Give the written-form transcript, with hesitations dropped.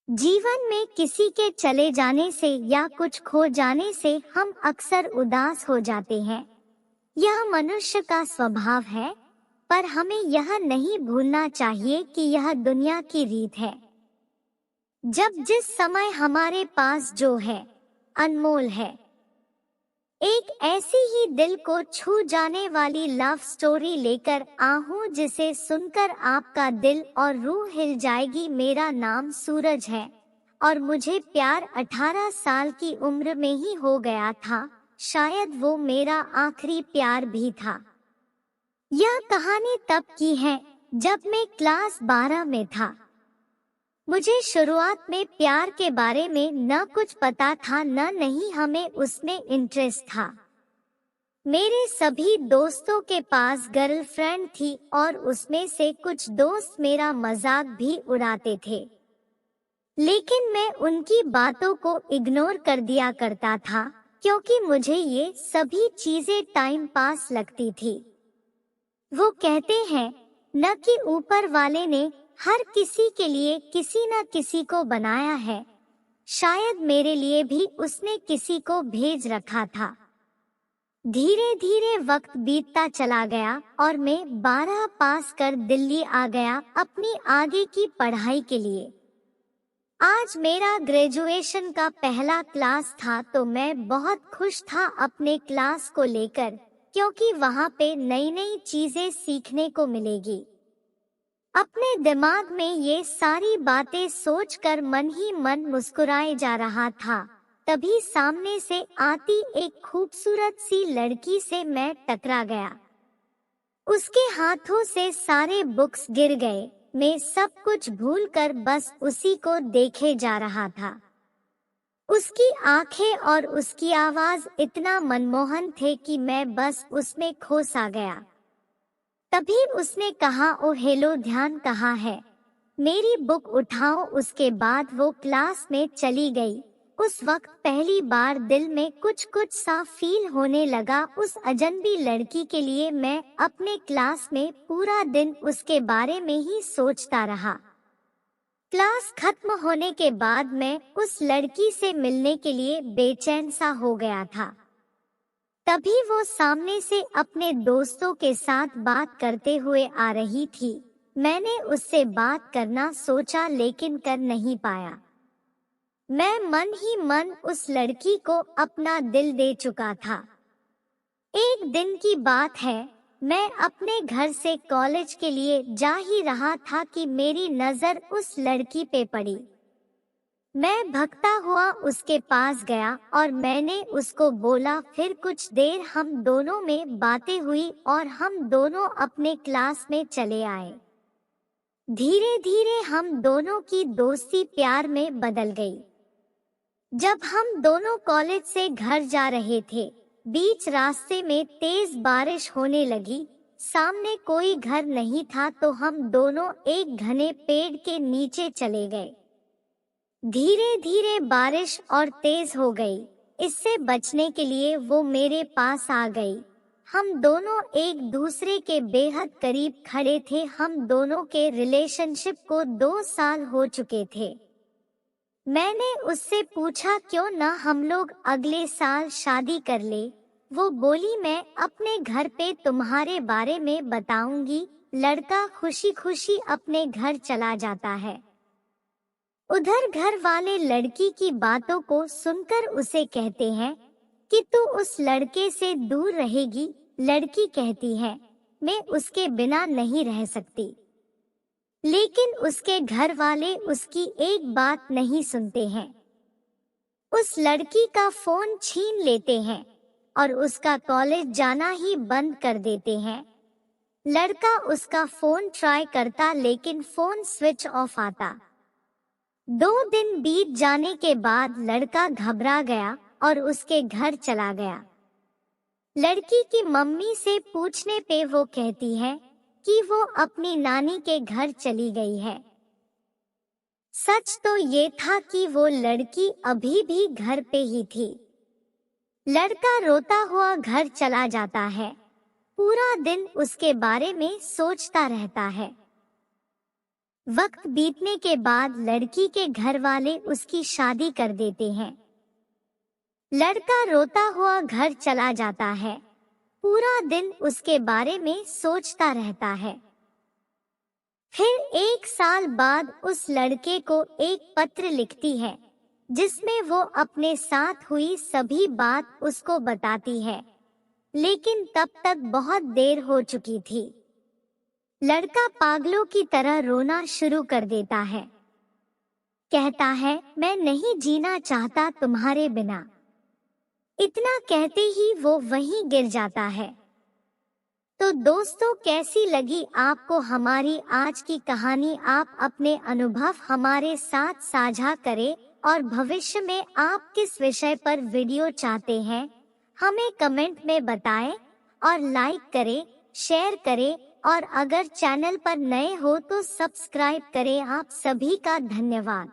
जीवन में किसी के चले जाने से या कुछ खो जाने से हम अक्सर उदास हो जाते हैं। यह मनुष्य का स्वभाव है, पर हमें यह नहीं भूलना चाहिए कि यह दुनिया की रीत है। जब जिस समय हमारे पास जो है, अनमोल है। एक ऐसी ही दिल को छू जाने वाली लव स्टोरी लेकर आहूं जिसे सुनकर आपका दिल और रूह हिल जाएगी। मेरा नाम सूरज है और मुझे प्यार 18 साल की उम्र में ही हो गया था। शायद वो मेरा आखिरी प्यार भी था। यह कहानी तब की है जब मैं क्लास 12 में था। मुझे शुरुआत में प्यार के बारे में न कुछ पता था न नहीं हमें उसमें इंटरेस्ट था। मेरे सभी दोस्तों के पास गर्लफ्रेंड थी और उसमें से कुछ दोस्त मेरा मजाक भी उड़ाते थे, लेकिन मैं उनकी बातों को इग्नोर कर दिया करता था क्योंकि मुझे ये सभी चीजें टाइम पास लगती थी। वो कहते हैं न कि ऊपर वाले ने हर किसी के लिए किसी न किसी को बनाया है, शायद मेरे लिए भी उसने किसी को भेज रखा था। धीरे धीरे वक्त बीतता चला गया और मैं 12 पास कर दिल्ली आ गया अपनी आगे की पढ़ाई के लिए। आज मेरा ग्रेजुएशन का पहला क्लास था तो मैं बहुत खुश था अपने क्लास को लेकर, क्योंकि वहाँ पे नई नई चीजें सीखने को मिलेगी। अपने दिमाग में ये सारी बातें सोचकर मन ही मन मुस्कुराए जा रहा था। तभी सामने से आती एक खूबसूरत सी लड़की से मैं टकरा गया। उसके हाथों से सारे बुक्स गिर गए। मैं सब कुछ भूलकर बस उसी को देखे जा रहा था। उसकी आंखें और उसकी आवाज इतना मनमोहन थे कि मैं बस उसमें खो सा गया। तभी उसने कहा, ओ हेलो, ध्यान कहाँ है? मेरी बुक उठाओ। उसके बाद वो क्लास में चली गई। उस वक्त पहली बार दिल में कुछ कुछ सा फील होने लगा उस अजनबी लड़की के लिए। मैं अपने क्लास में पूरा दिन उसके बारे में ही सोचता रहा। क्लास खत्म होने के बाद मैं उस लड़की से मिलने के लिए बेचैन सा हो गया था। तभी वो सामने से अपने दोस्तों के साथ बात करते हुए आ रही थी। मैंने उससे बात करना सोचा लेकिन कर नहीं पाया। मैं मन ही मन उस लड़की को अपना दिल दे चुका था। एक दिन की बात है, मैं अपने घर से कॉलेज के लिए जा ही रहा था कि मेरी नजर उस लड़की पे पड़ी। मैं भगता हुआ उसके पास गया और मैंने उसको बोला। फिर कुछ देर हम दोनों में बातें हुई और हम दोनों अपने क्लास में चले आए। धीरे धीरे हम दोनों की दोस्ती प्यार में बदल गई। जब हम दोनों कॉलेज से घर जा रहे थे, बीच रास्ते में तेज बारिश होने लगी। सामने कोई घर नहीं था तो हम दोनों एक घने पेड़ के नीचे चले गए। धीरे धीरे बारिश और तेज हो गई। इससे बचने के लिए वो मेरे पास आ गई। हम दोनों एक दूसरे के बेहद करीब खड़े थे। हम दोनों के रिलेशनशिप को 2 साल हो चुके थे। मैंने उससे पूछा क्यों ना हम लोग अगले साल शादी कर ले। वो बोली, मैं अपने घर पे तुम्हारे बारे में बताऊंगी। लड़का खुशी खुशी अपने घर चला जाता है। उधर घर वाले लड़की की बातों को सुनकर उसे कहते हैं कि तू उस लड़के से दूर रहेगी। लड़की कहती है, मैं उसके बिना नहीं रह सकती। लेकिन उसके घर वाले उसकी एक बात नहीं सुनते हैं। उस लड़की का फोन छीन लेते हैं और उसका कॉलेज जाना ही बंद कर देते हैं। लड़का उसका फोन ट्राई करता लेकिन फोन स्विच ऑफ आता। 2 दिन बीत जाने के बाद लड़का घबरा गया और उसके घर चला गया। लड़की की मम्मी से पूछने पे वो कहती है कि वो अपनी नानी के घर चली गई है। सच तो ये था कि वो लड़की अभी भी घर पे ही थी। लड़का रोता हुआ घर चला जाता है। पूरा दिन उसके बारे में सोचता रहता है। वक्त बीतने के बाद लड़की के घर वाले उसकी शादी कर देते हैं। लड़का रोता हुआ घर चला जाता है। पूरा दिन उसके बारे में सोचता रहता है। फिर 1 साल बाद उस लड़के को एक पत्र लिखती है, जिसमें वो अपने साथ हुई सभी बात उसको बताती है, लेकिन तब तक बहुत देर हो चुकी थी। लड़का पागलों की तरह रोना शुरू कर देता है। कहता है, मैं नहीं जीना चाहता तुम्हारे बिना। इतना कहते ही वो वहीं गिर जाता है। तो दोस्तों, कैसी लगी आपको हमारी आज की कहानी? आप अपने अनुभव हमारे साथ साझा करें और भविष्य में आप किस विषय पर वीडियो चाहते हैं, हमें कमेंट में बताएं और लाइक करें, शेयर करें और अगर चैनल पर नए हो तो सब्सक्राइब करें। आप सभी का धन्यवाद।